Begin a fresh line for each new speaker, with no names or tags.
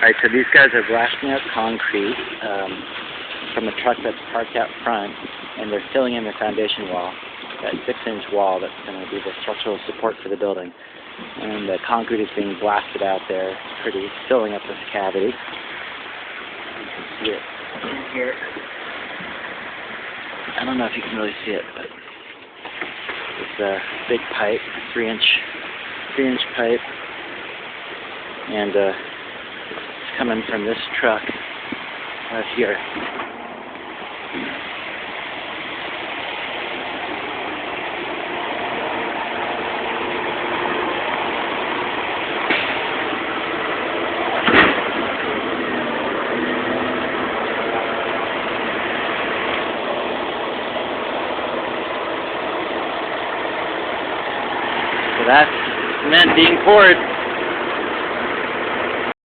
Alright, so these guys are blasting out concrete from a truck that's parked out front, and they're filling in the foundation wall, that 6-inch wall that's going to be the structural support for the building. And the concrete is being blasted out there, filling up this cavity. You can see it in here. I don't know if you can really see it, but it's a big pipe, 3-inch pipe, and it's coming from this truck out here. So that's cement being poured.